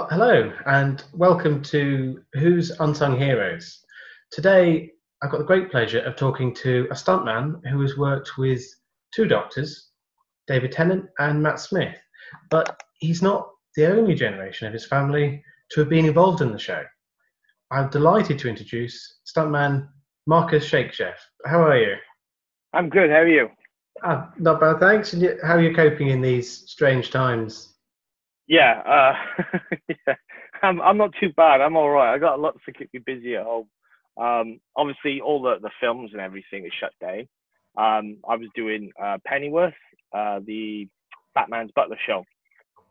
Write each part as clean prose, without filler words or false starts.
Well, hello and welcome to Who's Unsung Heroes. Today, I've got the great pleasure of talking to a stuntman who has worked with two doctors, David Tennant and Matt Smith, but he's not the only generation of his family to have been involved in the show. I'm delighted to introduce stuntman Marcus Shakesheff. How are you? I'm good. How are you? Not bad, thanks. And how are you coping in these strange times? Yeah, yeah. I'm not too bad. I'm all right. I got lots to keep me busy at home. Obviously, all the films and everything is shut down. I was doing Pennyworth, the Batman's Butler show,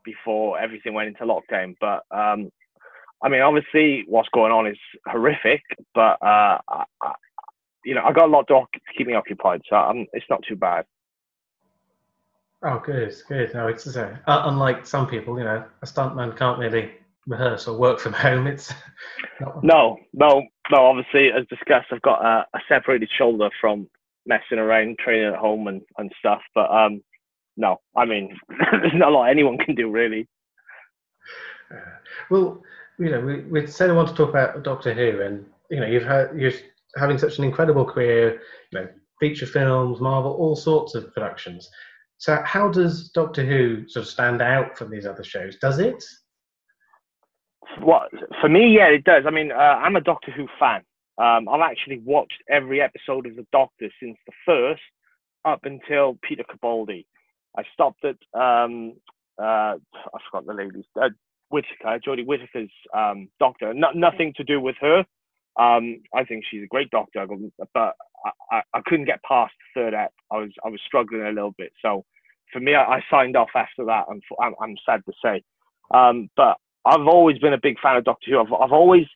before everything went into lockdown. But I mean, obviously, what's going on is horrific. But I got a lot to keep me occupied, so it's not too bad. Oh, good, good. No, it's unlike some people, a stuntman can't really rehearse or work from home. It's not. No. Obviously, as discussed, I've got a separated shoulder from messing around, training at home and stuff. But no, I mean, there's not a lot anyone can do really. Well, we said I want to talk about Doctor Who, and you're having such an incredible career. Feature films, Marvel, all sorts of productions. So how does Doctor Who sort of stand out from these other shows? Does it? What for me, yeah, it does. I mean, I'm a Doctor Who fan. I've actually watched every episode of the Doctor since the first up until Peter Capaldi. I stopped at I forgot the lady's Whittaker, Jodie Whittaker's Doctor. Nothing to do with her. I think she's a great Doctor, but I couldn't get past the third ep. I was struggling a little bit. So for me, I signed off after that. I'm sad to say, but I've always been a big fan of Doctor Who. I've always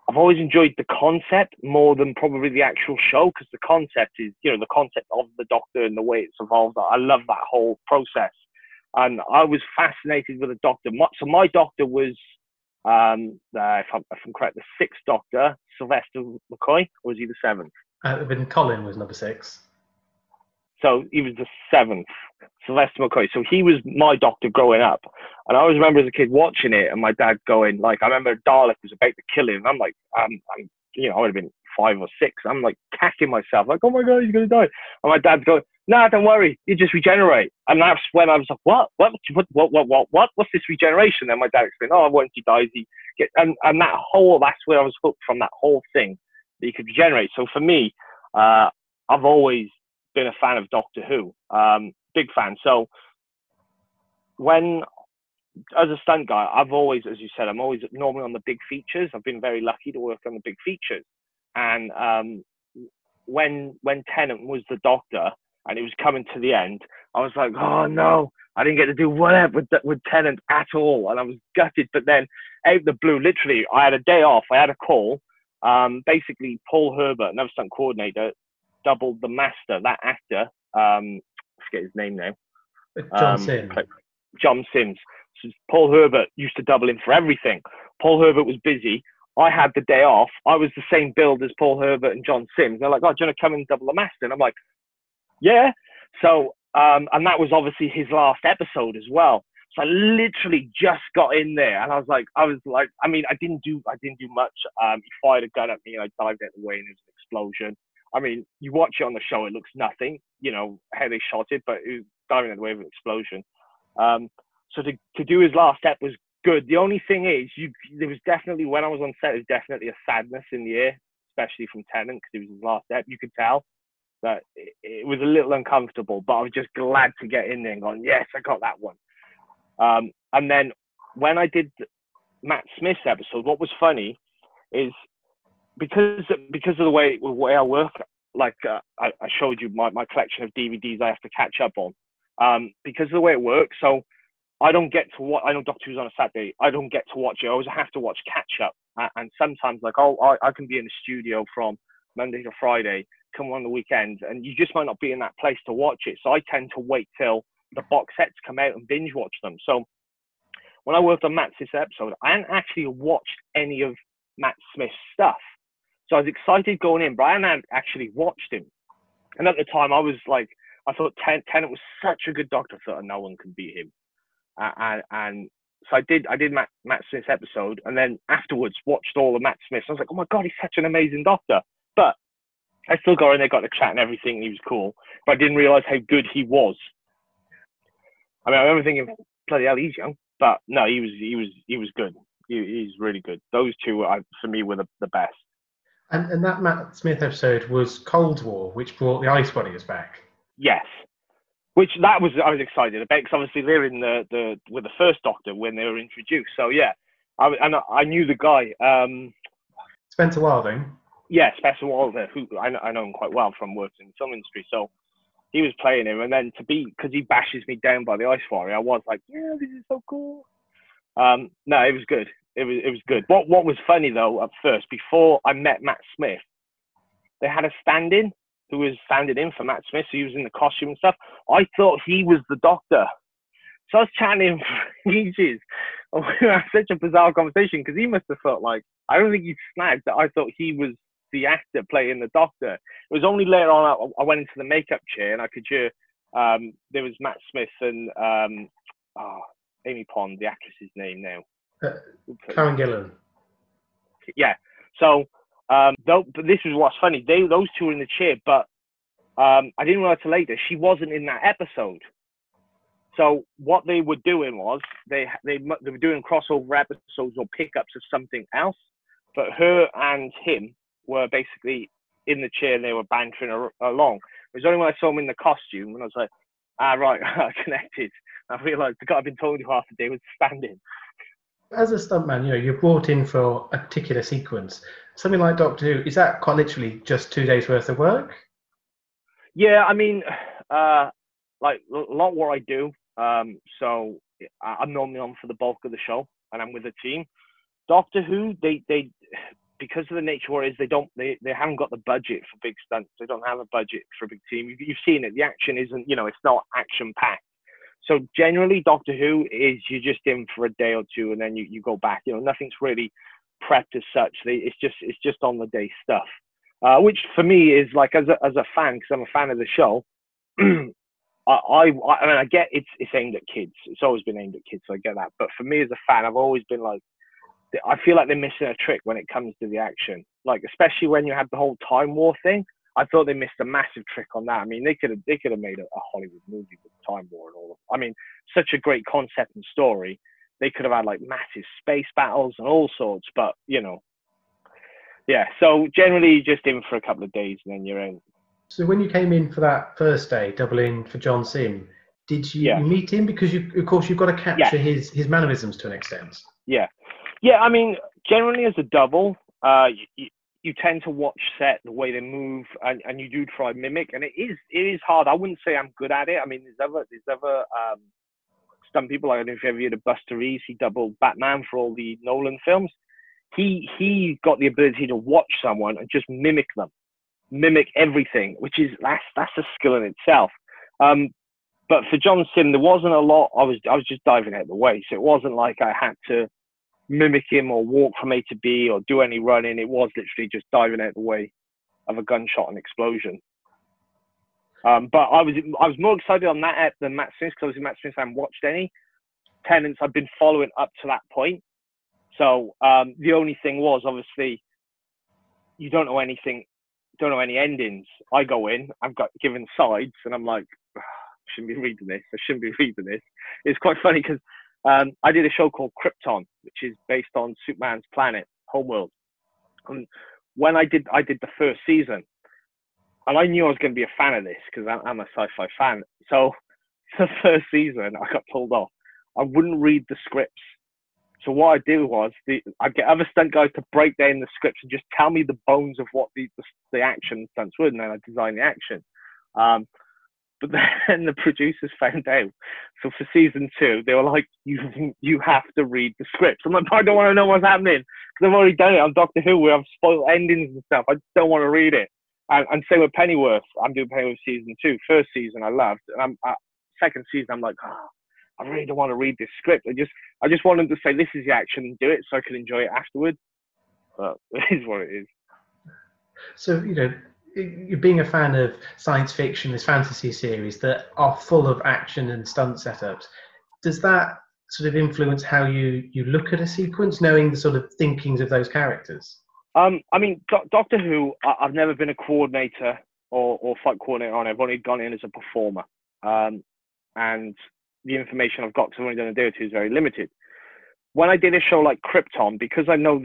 enjoyed the concept more than probably the actual show, because the concept is, the concept of the Doctor and the way it's evolved. I love that whole process, and I was fascinated with the Doctor. So my Doctor was, if I'm correct, the sixth Doctor, Sylvester McCoy, or was he the seventh? Then Colin was number 6. So he was the seventh, Sylvester McCoy. So he was my Doctor growing up. And I always remember as a kid watching it and my dad going, like, I remember Dalek was about to kill him. And I'm like, I would have been 5 or 6. I'm like cacking myself, like, oh my God, he's going to die. And my dad's going, nah, don't worry, you just regenerate. And that's when I was like, what? What's this regeneration? And my dad explained, oh, once he dies, and that's where I was hooked from, that whole thing, that you could regenerate. So for me, I've always been a fan of Doctor Who, big fan. So as a stunt guy, I've always, as you said, I'm always normally on the big features. I've been very lucky to work on the big features. And when Tennant was the Doctor and it was coming to the end, I was like, oh no, I didn't get to do whatever with Tennant at all. And I was gutted. But then out of the blue, literally, I had a day off. I had a call. Basically, Paul Herbert, another stunt coordinator, doubled the master, that actor. I forget his name now. John Sims. John Sims. So Paul Herbert used to double him for everything. Paul Herbert was busy. I had the day off. I was the same build as Paul Herbert and John Sims. They're like, oh, do you want to come and double the master? And I'm like, yeah. So, and that was obviously his last episode as well. So I literally just got in there, and I was like, I mean, I didn't do much. He fired a gun at me, and I dived out of the way, and there was an explosion. I mean, you watch it on the show, it looks nothing, how they shot it, but it was diving out of the way of an explosion. So to do his last step was good. The only thing is, there was definitely, when I was on set, there was definitely a sadness in the air, especially from Tennant, because it was his last step. You could tell that it was a little uncomfortable, but I was just glad to get in there and going, yes, I got that one. And then when I did Matt Smith's episode, what was funny is, because of the way I work, like I showed you my collection of DVDs I have to catch up on, because of the way it works. So I don't get to watch. I know Doctor Who's on a Saturday. I don't get to watch it. I always have to watch catch up. And sometimes, like, I can be in the studio from Monday to Friday, come on the weekends, and you just might not be in that place to watch it. So I tend to wait till the box sets come out and binge watch them. So when I worked on Matt Smith's episode, I hadn't actually watched any of Matt Smith's stuff. So I was excited going in, but I hadn't actually watched him. And at the time, I was like, I thought Tennant was such a good Doctor, I thought no one can beat him. And So I did Matt Smith's episode, and then afterwards watched all of Matt Smith's. I was like, oh my god, he's such an amazing doctor. But I still got in there, got to chat and everything. And he was cool, but I didn't realize how good he was. I mean, I remember thinking, bloody hell, he's young. But no, he was good. He's really good. Those two, for me, were the best. And that Matt Smith episode was Cold War, which brought the Ice Bodies back. Yes. Which I was excited about, because obviously they're in with the first Doctor when they were introduced. So yeah, I knew the guy. Spencer Wilding. Yeah, Spencer Wilding, who I know him quite well from working in the film industry. So he was playing him, and then because he bashes me down by the Ice Warrior, I was like, yeah, this is so cool. No, it was good. It was good. What was funny though, at first, before I met Matt Smith, they had a stand-in who was standing in for Matt Smith, so he was in the costume and stuff. I thought he was the Doctor. So I was chatting to him for ages. We had such a bizarre conversation, because he must have felt like, I don't think he snagged that I thought he was the actor playing the Doctor. It was only later on I went into the makeup chair and I could hear there was Matt Smith and Amy Pond, the actress's name now. Karen Gillan. Yeah. So, but this was what's funny. Those two were in the chair, but I didn't realize till later she wasn't in that episode. So what they were doing was they were doing crossover episodes or pickups of something else, but her and him were basically in the chair and they were bantering along. It was only when I saw him in the costume and I was like, right, I connected. I realized the guy I've been talking to half the day was standing. As a stuntman, you're brought in for a particular sequence. Something like Doctor Who, is that quite literally just 2 days worth of work? Yeah, I mean, like a lot what I do. So I'm normally on for the bulk of the show, and I'm with a team. Doctor Who, they because of the nature of it is they haven't got the budget for big stunts. They don't have a budget for a big team. You've seen it. The action isn't, it's not action packed. So generally, Doctor Who is you're just in for a day or two, and then you go back. Nothing's really prepped as such. It's just on the day stuff, which for me is like as a fan, because I'm a fan of the show. I mean, I get it's aimed at kids. It's always been aimed at kids, so I get that. But for me as a fan, I've always been like, I feel like they're missing a trick when it comes to the action. Like especially when you have the whole Time War thing. I thought they missed a massive trick on that. I mean, they could have made a Hollywood movie with Time War and all of. I mean, such a great concept and story. They could have had like massive space battles and all sorts. But yeah. So generally, just in for a couple of days and then you're in. So when you came in for that first day, doubling for John Sim, did you meet him? Because of course you've got to capture his mannerisms to an extent. Yeah. I mean, generally as a double, you tend to watch set, the way they move, and you do try mimic, and it is hard. I wouldn't say I'm good at it. I mean, there's other stunt people. I don't know if you ever heard of Buster Reeves. He doubled Batman for all the Nolan films. He got the ability to watch someone and just mimic them, mimic everything, which is that's a skill in itself. But for John Sim, there wasn't a lot. I was just diving out of the way, so it wasn't like I had to mimic him or walk from A to B or do any running. It was literally just diving out the way of a gunshot and explosion. But I was more excited on that app than Matt Smith, because obviously Matt Smith I haven't watched any. Tennant's I've been following up to that point. So the only thing was obviously you don't know anything, don't know any endings. I go in, I've got given sides, and I'm like, I shouldn't be reading this. It's quite funny because I did a show called Krypton, which is based on Superman's planet, Homeworld. And when I did the first season, and I knew I was going to be a fan of this because I'm a sci-fi fan. So the first season, I got told off. I wouldn't read the scripts. So what I do was I'd get other stunt guys to break down the scripts and just tell me the bones of what the action stunts were, and then I design the action. But then the producers found out. So for season 2, they were like, you have to read the scripts. I'm like, I don't want to know what's happening because I've already done it on Doctor Who where I've spoiled endings and stuff. I don't want to read it. And same with Pennyworth. I'm doing Pennyworth season 2. First season I loved. And second season I'm like, I really don't want to read this script. I just want them to say this is the action and do it so I can enjoy it afterwards. But it is what it is. So, you're being a fan of science fiction, this fantasy series that are full of action and stunt setups. Does that sort of influence how you look at a sequence, knowing the sort of thinkings of those characters? I mean, Doctor Who, I've never been a coordinator or fight coordinator on it. I've only gone in as a performer. And the information I've got, because I've only done a day or two, is very limited. When I did a show like Krypton, because I know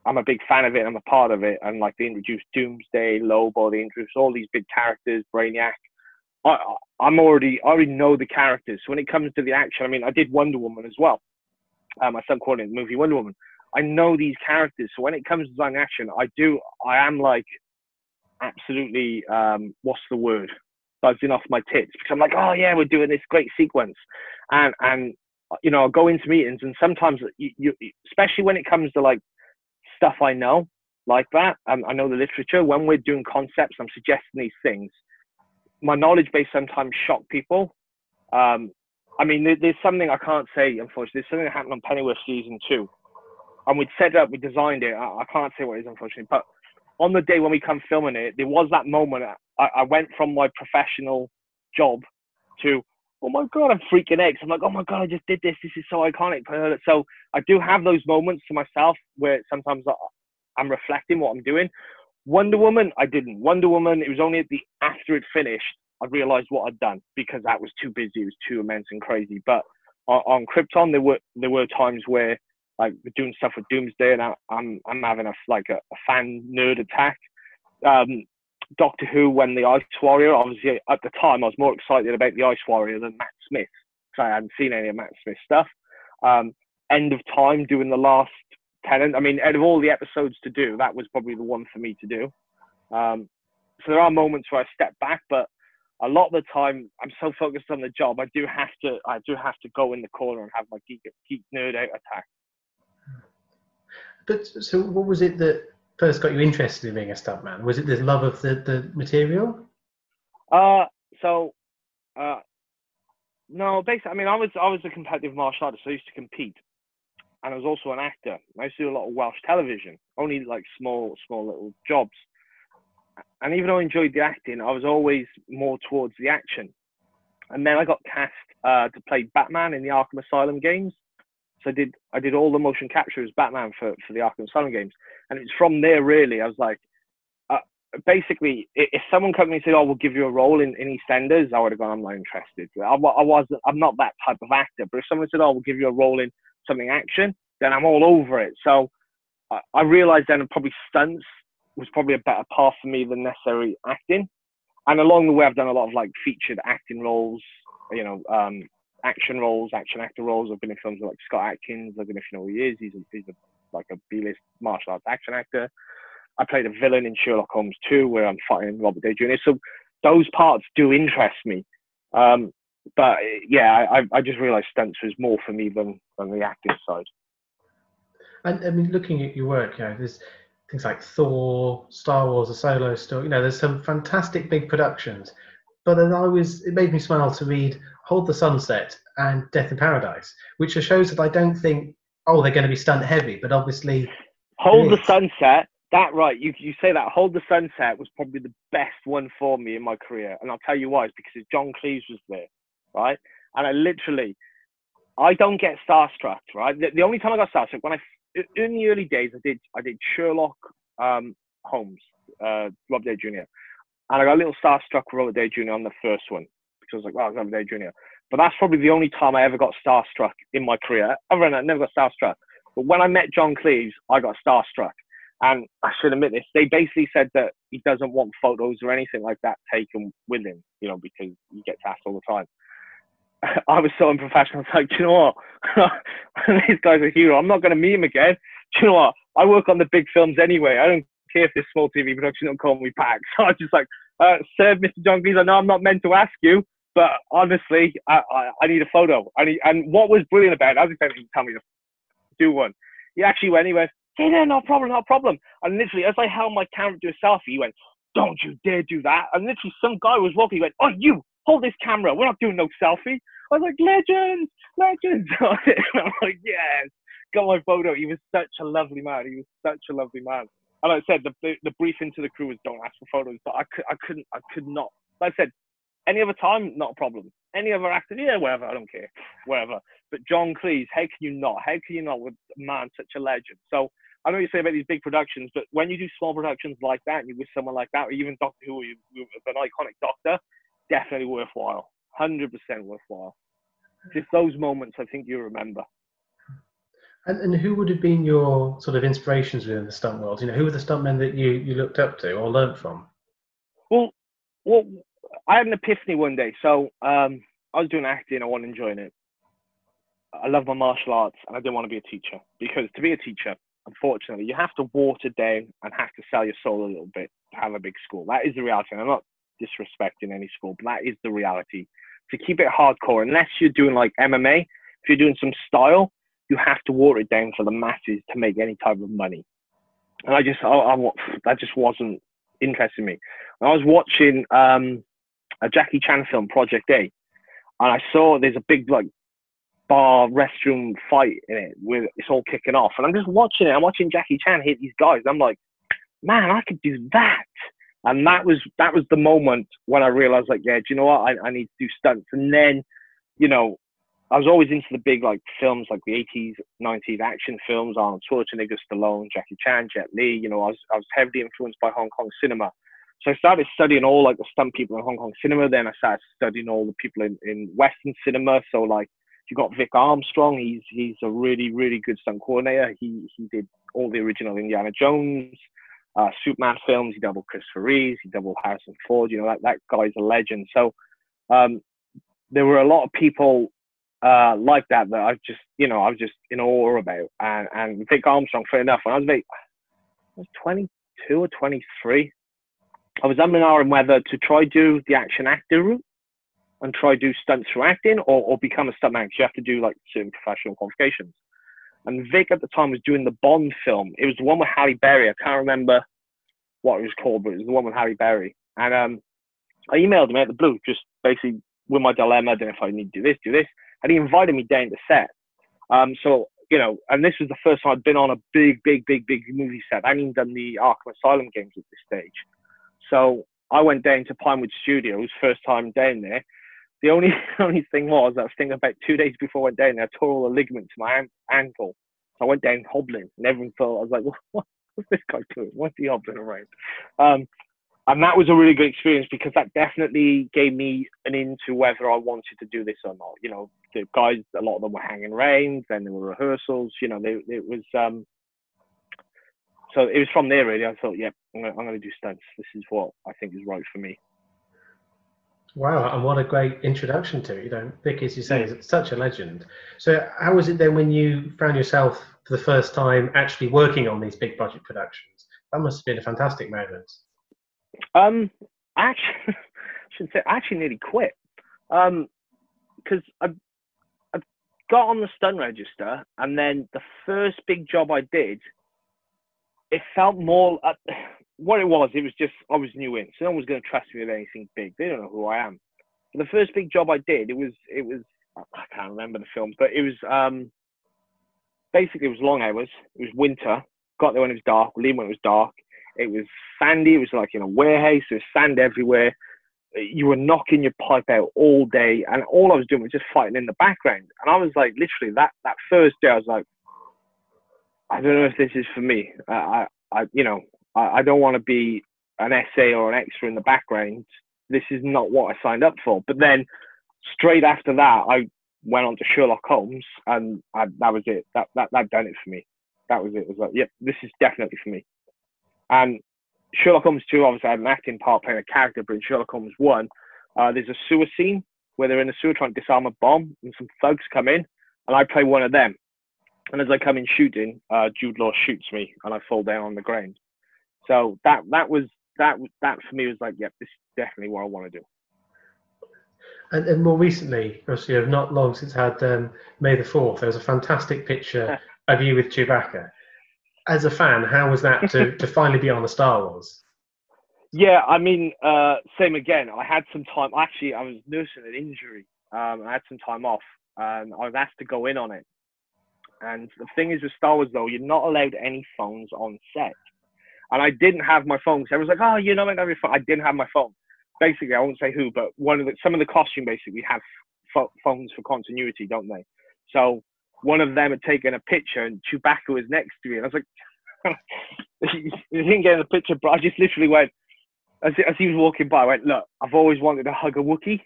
I'm a big fan of it, I'm a part of it, and like they introduced Doomsday, Lobo, they introduced all these big characters, Brainiac. I already know the characters. So when it comes to the action, I mean, I did Wonder Woman as well. My son called it the movie Wonder Woman. I know these characters. So when it comes to design action, I am like absolutely, what's the word? Buzzing off my tits, because I'm like, oh yeah, we're doing this great sequence. And you know, I'll go into meetings, and sometimes you especially when it comes to like stuff I know, like that, I know the literature. When we're doing concepts, I'm suggesting these things. My knowledge base sometimes shock people. I mean, there's something I can't say, unfortunately. There's something that happened on Pennyworth season 2. And we'd set it up, we designed it. I can't say what it is, unfortunately. But on the day when we come filming it, there was that moment. I went from my professional job to, oh my God, I'm freaking out. I'm like, oh my God, I just did this. This is so iconic. So I do have those moments to myself where sometimes I'm reflecting what I'm doing. Wonder Woman, I didn't. Wonder Woman, it was only after it finished, I realized what I'd done, because that was too busy. It was too immense and crazy. But on Krypton, there were times where like we're doing stuff with Doomsday, and I'm having a fan nerd attack. Doctor Who, when the Ice Warrior, obviously at the time I was more excited about the Ice Warrior than Matt Smith, because I hadn't seen any of Matt Smith's stuff. End of Time, doing the last Tennant. I mean, out of all the episodes to do, that was probably the one for me to do. So there are moments where I step back, but a lot of the time I'm so focused on the job, I do have to go in the corner and have my geek nerd out attack. But so what was it that first got you interested in being a stuntman? Was it the love of the material? No, basically, I mean, I was a competitive martial artist, so I used to compete, and I was also an actor. I used to do a lot of Welsh television, only like small little jobs. And even though I enjoyed the acting, I was always more towards the action. And then I got cast to play Batman in the Arkham Asylum games. So I did all the motion capture as Batman for the Arkham Asylum games. And it's from there, really, I was like, basically, if someone came to me and said, oh, we'll give you a role in EastEnders, I would have gone, I'm not interested. I'm not that type of actor. But if someone said, oh, we'll give you a role in something action, then I'm all over it. So I realized then probably stunts was probably a better path for me than necessarily acting. And along the way, I've done a lot of like featured acting roles, you know, action roles, action actor roles. I've been in films with like Scott Adkins. I don't know if you know who he is. He's like a B-list martial arts action actor. I played a villain in Sherlock Holmes 2, where I'm fighting Robert Downey Jr. So those parts do interest me. But yeah, I just realized stunts was more for me than the acting side. And I mean, looking at your work, you know, there's things like Thor, Star Wars, a solo story. You know, there's some fantastic big productions. But then it made me smile to read Hold the Sunset and Death in Paradise, which are shows that I don't think, oh, they're going to be stunt heavy, but obviously. Hold the Sunset, that right, you say that. Hold the Sunset was probably the best one for me in my career. And I'll tell you why, it's because John Cleese was there, right? And I don't get starstruck, right? The only time I got starstruck, in the early days, I did Sherlock Holmes, Robert Downey Jr. And I got a little starstruck with Robert Downey Jr. on the first one, because I was like, wow, Robert Downey Jr. But that's probably the only time I ever got starstruck in my career. Other than that, I never got starstruck. But when I met John Cleese, I got starstruck. And I should admit this, they basically said that he doesn't want photos or anything like that taken with him, you know, because he gets asked all the time. I was so unprofessional. I was like, do you know what? This guy's a hero. I'm not going to meet him again. Do you know what? I work on the big films anyway. I don't care if this small TV production don't call me back. So I was just like, sir, Mr. John Cleese, I know I'm not meant to ask you, but honestly, I need a photo. And what was brilliant about it, I was expecting him to tell me to do one. He actually went, yeah, no problem. And literally, as I held my camera to a selfie, he went, don't you dare do that. And literally, some guy was walking, he went, oh, you, hold this camera. We're not doing no selfie. I was like, legends. And I'm like, yes, got my photo. He was such a lovely man. And like I said, the briefing to the crew was don't ask for photos, but I could not. Like I said, any other time, not a problem. any other actor, yeah, whatever, I don't care, whatever. But John Cleese, how can you not? How can you not with a man such a legend? So I know you say about these big productions, but when you do small productions like that, and you're with someone like that, or even Doctor Who, an iconic Doctor, definitely worthwhile, 100% worthwhile. Just those moments, I think you remember. And who would have been your sort of inspirations within the stunt world? You know, who were the stuntmen that you looked up to or learnt from? Well, I had an epiphany one day. So I was doing acting, I wasn't enjoying it. I love my martial arts, and I didn't want to be a teacher, because to be a teacher, unfortunately, you have to water down and have to sell your soul a little bit to have a big school. That is the reality. And I'm not disrespecting any school, but that is the reality. To keep it hardcore, unless you're doing like MMA, if you're doing some style, you have to water it down for the masses to make any type of money. And that just wasn't interesting me. And I was watching a Jackie Chan film, Project A, and I saw there's a big like bar restroom fight in it with it's all kicking off, and I'm just watching it. I'm watching Jackie Chan hit these guys. And I'm like, man, I could do that. And that was the moment when I realized, like, yeah, do you know what? I need to do stunts. And then, you know, I was always into the big like films, like the 80s, 90s action films, Arnold Schwarzenegger, Stallone, Jackie Chan, Jet Li. You know, I was heavily influenced by Hong Kong cinema. So I started studying all like the stunt people in Hong Kong cinema. Then I started studying all the people in Western cinema. So like you got Vic Armstrong. He's a really, really good stunt coordinator. He did all the original Indiana Jones, Superman films. He doubled Christopher Reeves. He doubled Harrison Ford. You know, that guy's a legend. So there were a lot of people like that I just, you know, I was just in awe about. And Vic Armstrong, fair enough, when I was 22 or 23, I was umming and ahhing whether to try do the action actor route and try do stunts through acting, or become a stuntman, because you have to do like certain professional qualifications. And Vic at the time was doing the Bond film. It was the one with Halle Berry. I can't remember what it was called, but it was the one with Halle Berry. And I emailed him out of the blue, just basically with my dilemma, I don't know if I need to do this. And he invited me down to set. So, you know, and this was the first time I'd been on a big movie set. I hadn't even done the Arkham Asylum games at this stage. So I went down to Pinewood Studios, first time down there. The only thing was, I was thinking about 2 days before I went down there, I tore all the ligament to my ankle. So I went down hobbling, and everyone thought, I was like, what's this guy doing? What's he hobbling around? And that was a really good experience, because that definitely gave me an into whether I wanted to do this or not. You know, the guys, a lot of them were hanging around, then there were rehearsals, you know, it was, so it was from there really. I thought, yep, I'm going to do stunts. This is what I think is right for me. Wow, and what a great introduction to it. You know, Vic, as you say, is such a legend. So how was it then when you found yourself for the first time actually working on these big budget productions? That must have been a fantastic moment. I actually nearly quit. Because I got on the stunt register, and then the first big job I did, it felt more what it was just I was new in, so no one was going to trust me with anything big. They don't know who I am. But the first big job I did, it was I can't remember the film, but it was basically it was long hours. It was winter. Got there when it was dark. Leaving when it was dark. It was sandy. It was like in a warehouse. There was sand everywhere. You were knocking your pipe out all day, and all I was doing was just fighting in the background. And I was like, literally, that first day, I was like, I don't know if this is for me. I don't want to be an essay or an extra in the background. This is not what I signed up for. But then, straight after that, I went on to Sherlock Holmes, and that was it. That done it for me. That was it. It was like, yep, this is definitely for me. And Sherlock Holmes 2, obviously, I had an acting part playing a character, but in Sherlock Holmes 1, there's a sewer scene where they're in a sewer trying to disarm a bomb, and some thugs come in, and I play one of them. And as I come in shooting, Jude Law shoots me, and I fall down on the ground. So that for me was like, yep, this is definitely what I want to do. And more recently, obviously, not long since I had May the 4th, there was a fantastic picture of you with Chewbacca. As a fan, how was that to finally be on the Star Wars? Yeah, I mean, same again. I had some time. Actually, I was nursing an injury. I had some time off, and I was asked to go in on it. And the thing is with Star Wars, though, you're not allowed any phones on set. And I didn't have my phone. So I was like, oh, you're not going to have your phone. I didn't have my phone. basically, I won't say who, but some of the costume basically have phones for continuity, don't they? So one of them had taken a picture, and Chewbacca was next to me, and I was like, he didn't get in the picture, but I just literally went, as he was walking by, I went, look, I've always wanted to hug a Wookiee.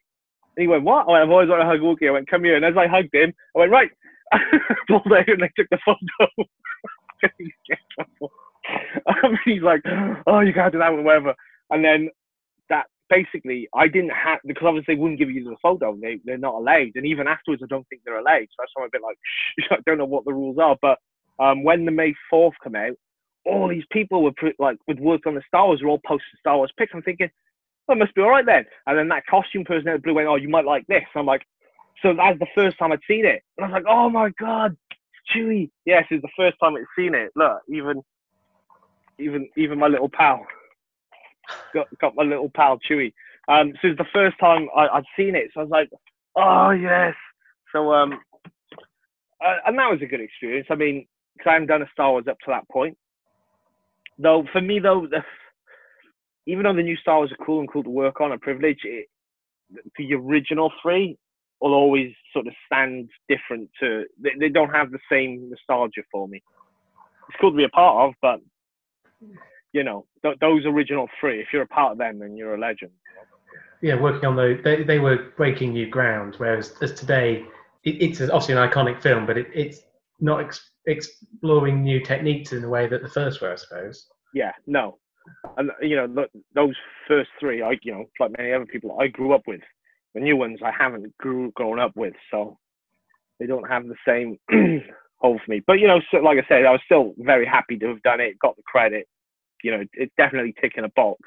And he went, what? I went, I've always wanted to hug a Wookiee. I went, come here. And as I hugged him, I went, right. Pulled out and they took the photo. He's like, oh, you can't do that, whatever. And then that basically, I didn't have, because obviously they wouldn't give you the photo. They're not allowed. And even afterwards, I don't think they're allowed. So I'm a bit like, shh, I don't know what the rules are. But when the May 4th come out, all these people would worked on the Star Wars were all posting Star Wars pics. I'm thinking, well, it must be all right then. And then that costume person out of the blue went, oh, you might like this. And I'm like, so that's the first time I'd seen it. And I was like, oh my God, Chewie. Yes, it's the first time I'd seen it. Look, even my little pal got my little pal Chewie. So it's the first time I'd seen it. So I was like, oh yes. So and that was a good experience. I mean, because I hadn't done a Star Wars up to that point. Though for me, even though the new Star Wars are cool and cool to work on, a privilege, the original three will always sort of stand different to. They don't have the same nostalgia for me. It's cool to be a part of, but you know, those original three, if you're a part of them, then you're a legend. Yeah, working on those, they were breaking new ground, whereas as today, it's obviously an iconic film, but it's not exploring new techniques in the way that the first were, I suppose. Yeah, no. And, you know, those first three, like many other people, I grew up with. The new ones I haven't grown up with, so they don't have the same hold for me. But, you know, so, like I said, I was still very happy to have done it, got the credit. You know, it's definitely ticking a box.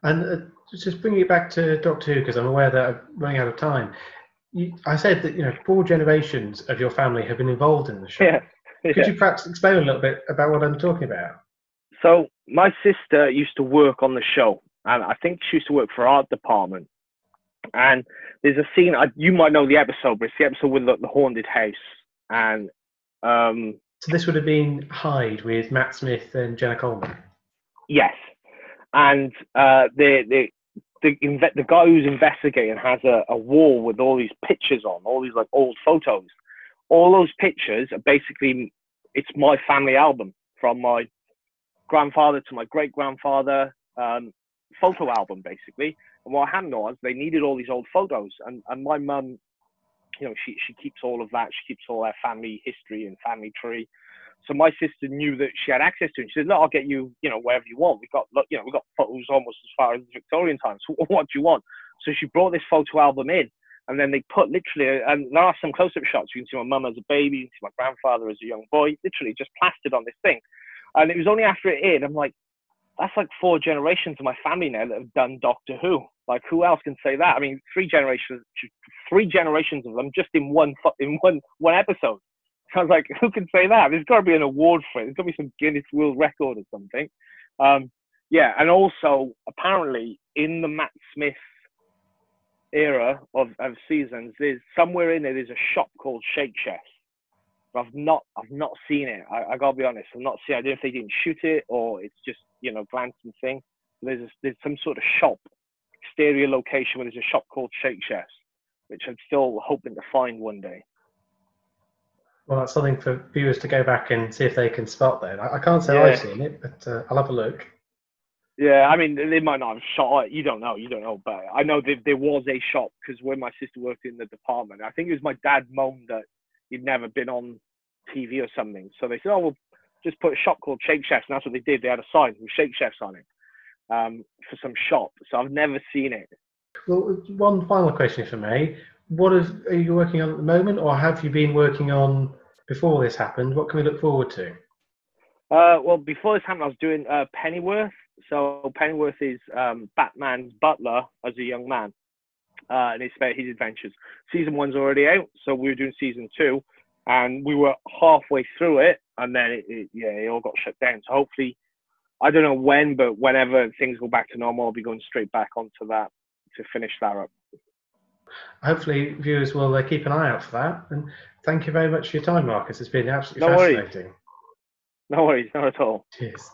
And just bringing it back to Doctor Who, because I'm aware that I'm running out of time. I said that, you know, 4 generations of your family have been involved in the show. Yeah. Could you perhaps explain a little bit about what I'm talking about? So my sister used to work on the show, and I think she used to work for art department. And there's a scene, you might know the episode, but it's the episode with the haunted house. And so this would have been Hyde with Matt Smith and Jenna Coleman. Yes, and the guy who's investigating has a wall with all these pictures on, all these like old photos. All those pictures are basically, it's my family album from my grandfather to my great grandfather, photo album basically. And what happened was they needed all these old photos, and my mum, you know, she keeps all of that. She keeps all their family history and family tree. So my sister knew that she had access to it. She said, look, I'll get you, you know, whatever you want. We've got photos almost as far as the Victorian times. What do you want? So she brought this photo album in, and then they put literally, and there are some close-up shots. You can see my mum as a baby, you can see my grandfather as a young boy, literally just plastered on this thing. And it was only after it aired, I'm like, that's like 4 generations of my family now that have done Doctor Who. Like, who else can say that? I mean, 3 generations of them just in one episode. So I was like, who can say that? There's got to be an award for it. There's got to be some Guinness World Record or something. Yeah, and also apparently in the Matt Smith era of seasons, there's somewhere in there there's a shop called Shakesheff. I've not seen it. I gotta be honest. I've not seen it. I don't know if they didn't shoot it or it's just, you know, glancing thing. There's some sort of shop, exterior location where there's a shop called Shakesheff, which I'm still hoping to find one day. Well, that's something for viewers to go back and see if they can spot that. I can't say I've seen it, but I'll have a look. Yeah, I mean, they might not have shot it. You don't know. But I know there was a shop, because when my sister worked in the department, I think it was my dad moaned that he'd never been on TV or something. So they said, oh, we'll just put a shop called Shakesheff. And that's what they did. They had a sign with Shakesheffs on it for some shop. So I've never seen it. Well, one final question for me. What are you working on at the moment, or have you been working on before this happened? What can we look forward to? Well, before this happened, I was doing Pennyworth. So Pennyworth is Batman's butler as a young man, and it's about his adventures. Season 1's already out, so we were doing season 2, and we were halfway through it, and then it all got shut down. So hopefully, I don't know when, but whenever things go back to normal, I'll be going straight back onto that to finish that up. Hopefully, viewers will keep an eye out for that. And thank you very much for your time, Marcus. It's been absolutely fascinating. No worries, not at all. Cheers.